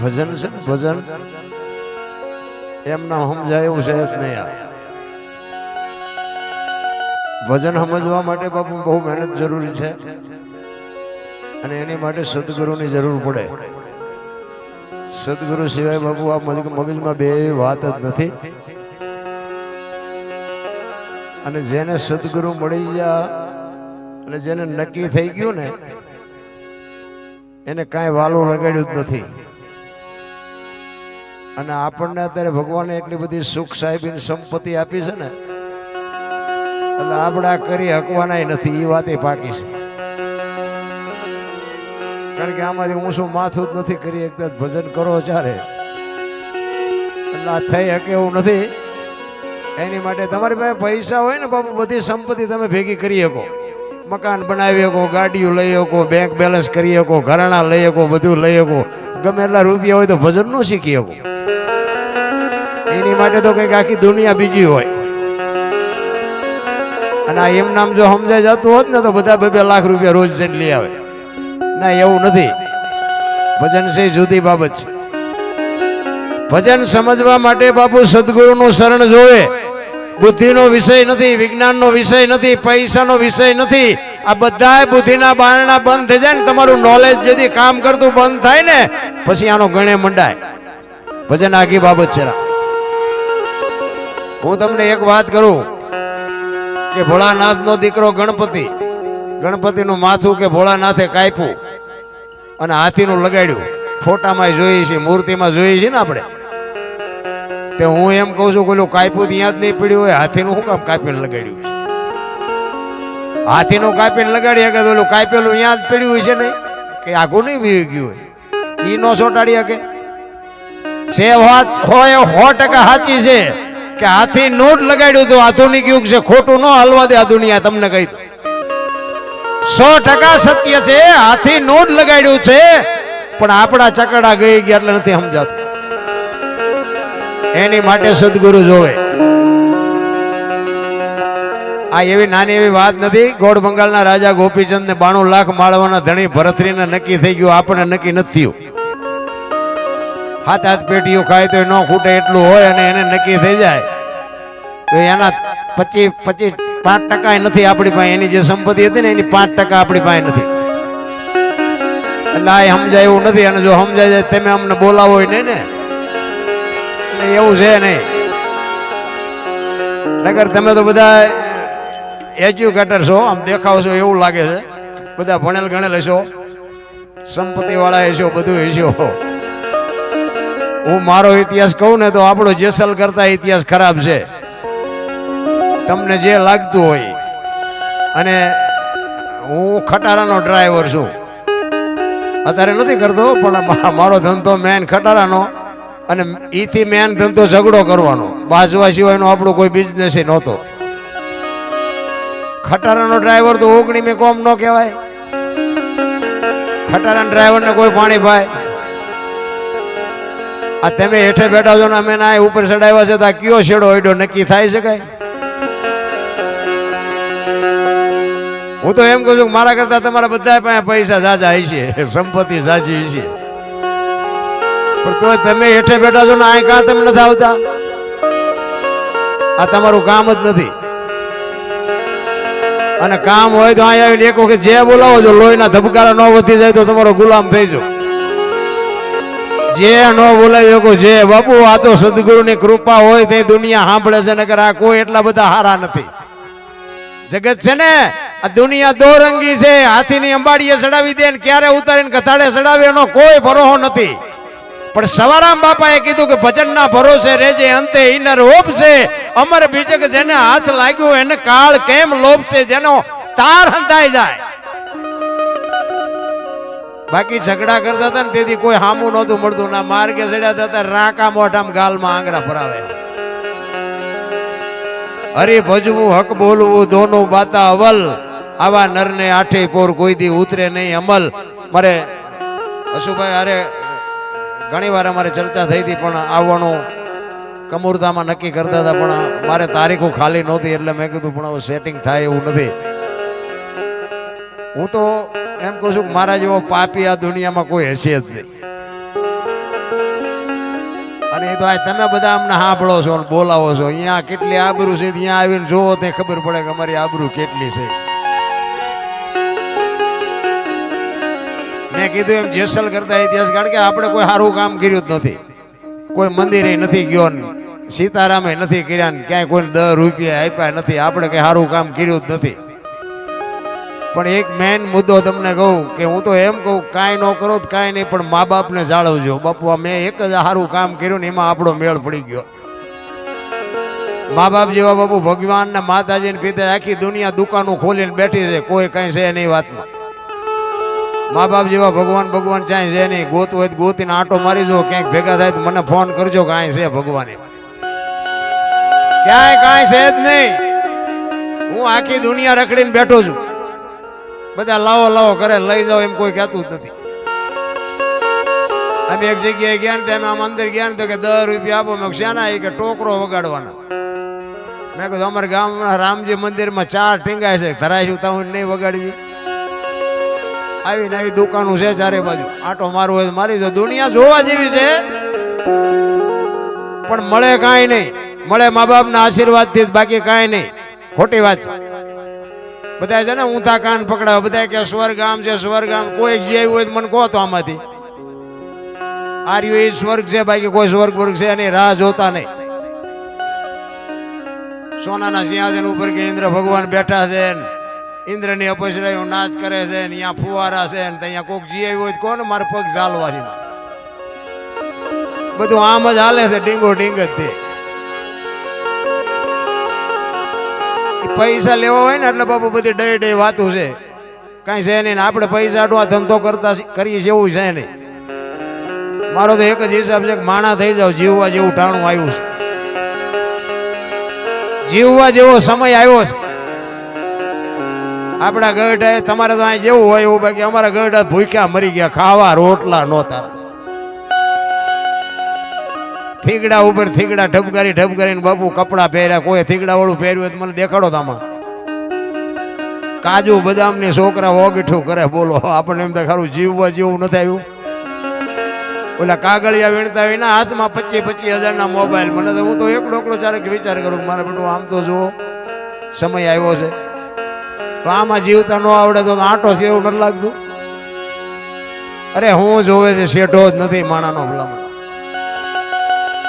ભજન છે ને ભજન એમના સમજાય એવું છે જ નહીં. આ ભજન સમજવા માટે બાપુ બહુ મહેનત જરૂરી છે અને એની માટે સદગુરુની જરૂર પડે. સદગુરુ સિવાય બાપુ આ મગજમાં બે વાત જ નથી. અને જેને સદગુરુ મળી ગયા અને જેને નક્કી થઈ ગયું ને એને કાંઈ વાલું લગાડ્યું જ નથી. અને આપણને અત્યારે ભગવાને એટલી બધી સુખ સાહેબી સંપત્તિ આપી છે ને એટલે આપણે આ કરી હકવાના નથી. એ વાત પાકી છે. કારણ કે આમાંથી હું શું માથું જ નથી કરી એકદમ ભજન કરો ચારે એટલે આ થઈ શકે એવું નથી. એની માટે તમારી પાસે પૈસા હોય ને બાપુ બધી સંપત્તિ તમે ભેગી કરી શકો. મકાન બનાવી શકો, ગાડીઓ લઈ શકો, બેંક બેલેન્સ કરી શકો, ઘરેણા લઈ શકો, બધું લઈ શકો. ગમે એટલા રૂપિયા હોય તો ભજન ન શીખી શકો. એની માટે તો કંઈક આખી દુનિયા બીજી હોય. અને આ એમ નામ જો સમજાય જતું હોત ને તો બધા 2-2 લાખ રૂપિયા રોજ જઈને લઈ આવે. ના, એવું નથી. ભજન છે જુદી બાબત છે. ભજન સમજવા માટે બાપુ સદગુરુનું શરણ જોવે. બુદ્ધિનો વિષય નથી, વિજ્ઞાનનો વિષય નથી, પૈસાનો વિષય નથી. આ બધા બુદ્ધિના બારણા બંધ થઈ જાય ને તમારું નોલેજ જેથી કામ કરતું બંધ થાય ને પછી આનો ગણે મંડાય. ભજન આખી બાબત છે. હું તમને એક વાત કરું કે ભોળાનાથનો દીકરો ગણપતિ, ગણપતિનું માથું કે ભોળાનાથે કાપ્યું અને હાથીનું લગાડ્યું. ફોટામાં જોઈએ છે, મૂર્તિમાં જોઈએ છે ને આપણે. તે હું એમ કહું છું કે કાપ્યું ત્યાં જ નહીં પડ્યું હોય, હાથીનું શું કામ કાપીને લગાડ્યું છે? હાથીનું કાપીને લગાડી શકે તો કાપેલું ત્યાં જ પડ્યું હોય છે નહીં કે આખું નહીં વી ગયું હોય. એ નો ચોટાડી શકે. છે વાત હોય 100% સાચી છે કે હાથી નો જ લગાડ્યું તો આધુનિક યુગ છે. ખોટું ન હલવા દે આ દુનિયા. તમને કહી 100% સત્ય છે. હાથી નો જ લગાડ્યું છે પણ આપણા ચકડા ગઈ ગયા એટલે નથી સમજાતું. એની માટે સદગુરુ જોવે. આ એવી નાની એવી વાત નથી. ગોળ બંગાળના રાજા ગોપીચંદ ને 92 લાખ માળવાના ધણી ભરતરીને નક્કી થઈ ગયું. આપણે નક્કી નથી થયું. 7-8 પેટીઓ ખાય તો ન ખૂટે એટલું હોય અને એને નક્કી થઈ જાય તો એના 5% નથી આપણી પાસે. એની જે સંપત્તિ હતી ને એની 5% આપણી પાસે નથી. એટલે આ સમજાય એવું નથી. અને જો સમજાય જાય તમે અમને બોલાવો નહીં ને એવું છે નહીં. નગર તમે તો બધા એજ્યુકેટર છો, આમ દેખાવ છો એવું લાગે છે. બધા ભણેલ ગણેલ હશો, સંપત્તિ વાળા હશો, બધું હશો. હું મારો ઇતિહાસ કહું ને તો આપણો જેસલ કરતા ઇતિહાસ ખરાબ છે. તમને જે લાગતું હોય. અને હું ખટારાનો ડ્રાઈવર છું. અત્યારે નથી કરતો પણ મારો ધંધો મેન ખટારાનો અને ઈથી મેન ધંધો ઝઘડો કરવાનો. બાજવા સિવાયનો આપણો કોઈ બિઝનેસ નહોતો. ખટારાનો ડ્રાઈવર તો 19 મેં કોમ ન કહેવાય. ખટારાના ડ્રાઈવરને કોઈ પાણી પાય. આ તમે હેઠે બેઠા છો ને અમે ના ઉપર ચડાવ્યા છે તો આ કયો છેડો એડો નક્કી થાય શકાય? હું તો એમ કહું છું કે મારા કરતા તમારા બધા પાસે પૈસા જાજા હશે, સંપત્તિ જાજી હશે, પણ તો તમે હેઠે બેઠા છો ને આ કાં તમે નથી આવતા? આ તમારું કામ જ નથી. અને કામ હોય તો અહીંયા આવીને એક વખત જે બોલાવો છો લોહીના ધબકારા ન વધી જાય તો તમારો ગુલામ થઈ જાઓ. જે ન બોલાવી શકો જે બાપુ. આ તો સદગુરુની કૃપા હોય તે દુનિયા સાંભળે છે. નકર આ કોઈ એટલા બધા હારા નથી. જગત છે ને આ દુનિયા દોરંગી છે. હાથીની અંબાડીએ ચડાવી દે ને ક્યારે ઉતારીને કથાડે ચડાવે એનો કોઈ ભરોસો નથી. પણ સવારામ બાપાએ કીધું કે ભજનના ભરોસે રેજે અંતે ઈનર હોપશે. અમર બીજક જેને હાથ લાગ્યું એને કાળ કેમ લોભશે. જેનો તાર હંતાઈ જાય. બાકી ઝઘડા કરતા હતા ને તેથી કોઈ હામું નહોતું મળતું. ના માર્ગે ચડ્યા હતા રાકા મોઢામાં ગાલમાં આંગળા ભરાવે. હરી ભજવું હક બોલવું દોનું બાતા અવલ. આવા નરને આઠે પોર કોઈ દી ઉતરે નહીં અમલ. મારે અશુભાઈ અરે ઘણી વાર અમારે ચર્ચા થઈ હતી પણ આવવાનું કમુરતામાં નક્કી કરતા હતા પણ મારે તારીખો ખાલી નહોતી એટલે મેં કીધું પણ હવે સેટિંગ થાય એવું નથી. હું તો એમ કહું છું કે મારા જેવો પાપી આ દુનિયામાં કોઈ હશે જ નહીં. અને એ તો આ તમે બધા અમને સાંભળો છો ને બોલાવો છો. અહીંયા કેટલી આબરૂ છે ત્યાં આવીને જોવો તે ખબર પડે કે અમારી આબરૂ કેટલી છે. મેં કીધું એમ જેસલ કરતા ઇતિહાસ, કારણ કે આપણે કોઈ સારું કામ કર્યું જ નથી. કોઈ મંદિરે નથી ગયો ને સીતારામે નથી કર્યા ને ક્યાંય કોઈ 10 રૂપિયા આપ્યા નથી. આપણે કઈ સારું કામ કર્યું જ નથી. પણ એક મેન મુદ્દો તમને કહું કે હું તો એમ કહું કાંઈ ન કરો તો કાંઈ નહીં, પણ મા બાપને જાળવજો. બાપુ મેં એક જ સારું કામ કર્યું ને એમાં આપણો મેળ પડી ગયો. મા બાપ જેવા બાપુ ભગવાન ને માતાજી ને પિતા આખી દુનિયા દુકાનો ખોલીને બેઠી છે, કોઈ કઈ છે નહીં વાતમાં. મા બાપ જેવા ભગવાન ચાય છે નહીં. ગોત હોય ગોતીને આંટો મારી જો, ક્યાંક ભેગા થાય તો મને ફોન કરજો કે કાંઈ છે ભગવાન. ક્યાંય કાંઈ છે જ નહીં. હું આખી દુનિયા રખડીને બેઠો છું. બધા લાવો લાવો કરે, લઈ જાઓ એમ કોઈ કહેતું જ નથી. અમે એક જગ્યાએ ગયા ને અમે આમ અંદર ગયા ને તો કે 10 રૂપિયા આપો. મેં શાના? એ કે ટોકરો વગાડવાના. મેં કીધું અમારા ગામના રામજી મંદિરમાં 4 ટીંગાય છે, ધરાઈશું તો હું નહીં વગાડવી. આવીને આવી દુકાનો છે ચારે બાજુ, આટો મારવો હોય તો મારી જો. દુનિયા જોવા જેવી છે પણ મળે કાંઈ નહીં. મળે મા બાપના આશીર્વાદથી, બાકી કાંઈ નહીં. ખોટી વાત છે. બધા છે ને ઊંધા કાન પકડાવે. બધા કે સ્વર્ગામ છે સ્વર્ગામ. કોઈ જે હોય તો મને કહો તો આમાંથી આર્યું એ સ્વર્ગ છે, બાકી કોઈ સ્વર્ગ વર્ગ છે એની રાહ જોતા નહીં. સોનાના સિંહાસન ઉપર કે ઇન્દ્ર ભગવાન બેઠા છે, ઇન્દ્રની અપસરાઓ નાચ કરે છે, અહીંયા ફુવારા છે, અહીંયા કોઈક જીવ હોય તો કોને મારે પગ ચાલવા છે. બધું આમ જ હાલે છે, ડીંગો ડીંગ જ તે. પૈસા લેવા હોય ને એટલે બાપુ બધી ડઈ ડઈ વાતું છે, કઈ છે નહીં. આપણે પૈસા આ ધંધો કરતા કરીએ છીએ એવું છે નહીં. મારો તો એક જ હિસાબ છે કે માણા થઈ જાવ. જીવવા જેવું ટાણું આવ્યું છે, જીવવા જેવો સમય આવ્યો છે. આપણા ગઢ તમારે તો અહીં જેવું હોય એવું, બાકી અમારા ગઢ ભૂખ્યા મરી ગયા, ખાવા રોટલા નહોતા. થીગડા ઉપર થીગડા ઢબકારીને બાપુ કપડા પહેર્યા. કોઈ થીગડા વાળું પહેર્યું હોય તો મને દેખાડો તામાં. કાજુ બદામ ની છોકરા ઓગઠું કરે. બોલો આપણને એમ તો ખરું જીવવા જેવું નથી આવ્યું. ઓલા કાગળિયા વીણતા હોય ના હાથમાં 25,000 ના મોબાઈલ. મને તો હું તો એકલો ચારેક વિચાર કરું મારે બેટું આમ તો જુઓ સમય આવ્યો છે. આમાં જીવતા ન આવડે તો આંટો છે એવું નથી લાગતું. અરે હું જોવે છે શેઠો જ નથી માણાનો ભલામણ.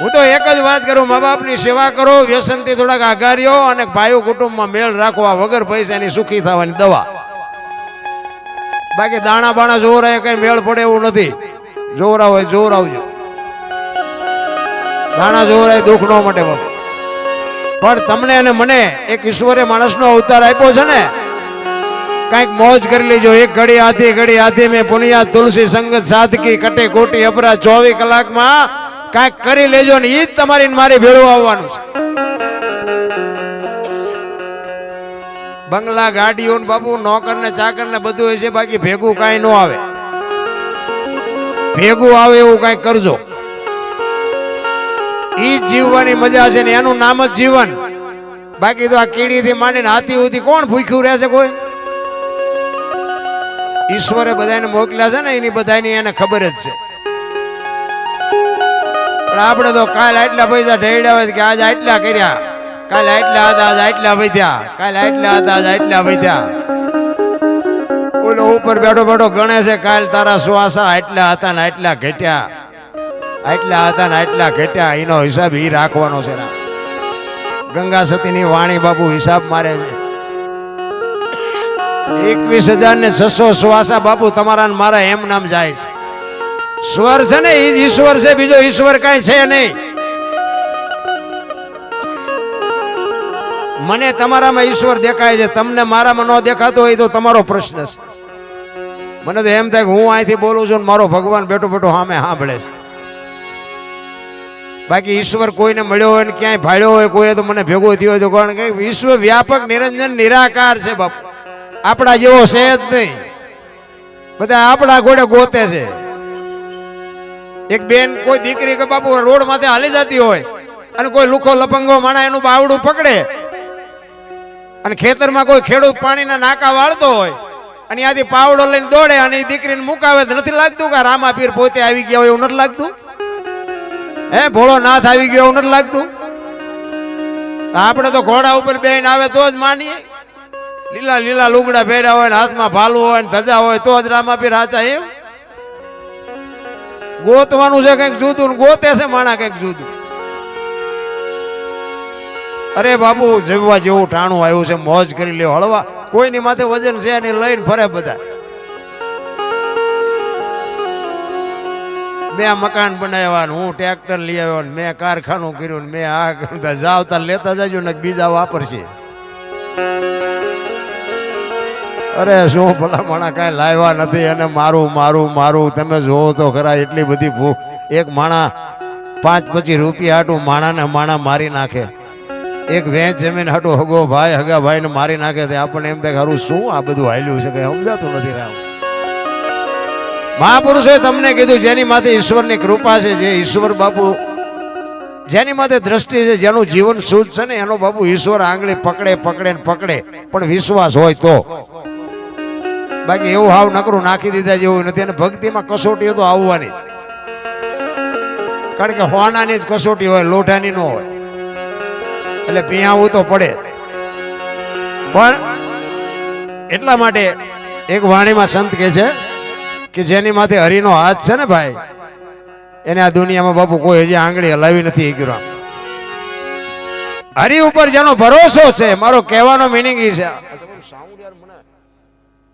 હું તો એક જ વાત કરું, મા બાપની સેવા કરો, વ્યસનથી થોડાક આઘાર્યો અને ભાઈઓ કુટુંબમાં મેળ રાખવા, વગર પૈસાની સુખી થવાની દવા. બાકી દાણા બાણા જોવરાય કઈ મેળ પડે એવું નથી. જોવરા હોય જોવરાવજો. દાણા જોવરાય દુઃખ ન મટે બાપુ. પણ તમને અને મને એક ઈશ્વરે માણસનો અવતાર આપ્યો છે ને, કઈક મોજ કરી લેજો. એક ઘડી હાથી મેં પુનિયા તુલસી સંગત સાધકી કટે કોટી અપરા. 24 કલાકમાં કઈક કરી લેજો ને ઈ જ તમારી મારી ભેળું આવવાનું છે. બંગલા ગાડીઓ બાપુ નોકર ને ચાકર ને બધું હોય છે, બાકી ભેગું કઈ ન આવે. ભેગું આવે એવું કઈક કરજો. ઈ જ જીવવાની મજા છે ને એનું નામ જ જીવન. બાકી તો આ કીડી થી માંડીને હાથી સુધી કોણ ભૂખ્યું રહેશે? કોઈ. ઈશ્વરે બધાને મોકલ્યા છે ને એની બધાની એને ખબર જ છે. પણ આપણે તો કાલ આટલા પૈસા ઢેડ્યા હોય કે આજ આટલા કર્યા, કાલ આટલા હતા આજ આટલા વધ્યા, કાલ આટલા હતા આજ આટલા વધ્યા. ઓલો ઉપર બેઠો ગણે છે કાલ તારા શ્વાસા આટલા હતા ને આટલા ઘટ્યા, આટલા હતા ને આટલા ઘટ્યા. એનો હિસાબ ઈ રાખવાનો છે. ગંગા સતીની વાણી બાપુ હિસાબ મારે છે. 21,600 શ્વાસા બાપુ તમારા મારા એમ નામ જાય છે. સ્વર છે ને એ જ ઈશ્વર છે, બીજો ઈશ્વર કઈ છે નહીં. મને તમારામાં ઈશ્વર દેખાય છે, તમને મારામાં ન દેખાતો હોય તો તમારો પ્રશ્ન છે. મને તો એમ થાય કે હું અહીંથી બોલું છું મારો ભગવાન બેઠો સામે સાંભળે છે. બાકી ઈશ્વર કોઈને મળ્યો હોય ને ક્યાંય ભાડ્યો હોય કોઈ તો મને ભેગો થયો હોય તો કોણ કે ઈશ્વર વ્યાપક નિરંજન નિરાકાર છે બાપુ. આપણા જેવો છે જ નહીં. બધા આપણા ઘોડે ગોતે છે. એક બેન કોઈ દીકરી કે બાપુ રોડ માથે હાલી જતી હોય અને કોઈ લુખો લપંગો માણા એનું બાવડું પકડે અને ખેતરમાં કોઈ ખેડૂત પાણીના નાકા વાળતો હોય અને ત્યાંથી પાવડો લઈને દોડે અને એ દીકરીને મુકાવે તો નથી લાગતું કે રામાપીર પોતે આવી ગયા હોય એવું નથી લાગતું? હે ભોળો નાથ આવી ગયો એવું નથી લાગતું? આપણે તો ઘોડા ઉપર બેહીને આવે તો જ માનીએ. લીલા લીલા લુગડા પહેર્યા હોય ને હાથમાં ભાલું હોય ને ધજા હોય તો જ રામાપીર હાચા એમ? ગોતવાનું છે કંઈક જુદું, ગોતે છે માણા કંઈક જુદું. અરે બાપુ, જીવવા જેવું ટાણું આવ્યું છે, મોજ કરી લ્યો. હળવા કોઈની માથે વજન છે ને લઈને ફરે બધા. મેં મકાન બનાવ્યા ને હું ટ્રેક્ટર લઈ આવ્યો ને મેં કારખાનું કર્યું ને મેં આ કરતા જાવતા લેતા જજો ને બીજા વાપરશે. અરે શું ભલા માણા કાંઈ લાવ્યા નથી અને મારું મારું મારું તમે જોવો તો ખરા. એટલી બધી ભૂખ. એક માણા 5-25 રૂપિયા હાટું માણાને માણા મારી નાખે. એક વેચ જમીન હાટું હગો ભાઈ હગા ભાઈને મારી નાખે. આપણને એમ થાય ખરું શું આ બધું હાલ્યું છે, કઈ સમજાતું નથી રામ. મહાપુરુષોએ તમને કીધું જેની માથે ઈશ્વરની કૃપા છે, જે ઈશ્વર બાપુ જેની માથે દ્રષ્ટિ છે, જેનું જીવન શુદ્ધ છે ને એનો બાપુ ઈશ્વર આંગળી પકડે પકડે ને પકડે, પણ વિશ્વાસ હોય તો. બાકી એવું હાવ નકરું નાખી દીધા જેવું નથી. અને ભક્તિમાં કસોટીઓ તો આવવાની, કારણ કે હોનાની જ કસોટી હોય, લોઢાની ન હોય. એટલે પીયાવું તો પડે. પણ એટલા માટે એક વાણીમાં સંત કહે છે કે જેની માથે હરિનો હાથ છે ને ભાઈ, એને આ દુનિયામાં બાપુ કોઈ હજી આંગળી હલાવી નથી કર્યું. હરિ ઉપર જેનો ભરોસો છે, મારો કહેવાનો મિનિંગ એ છે.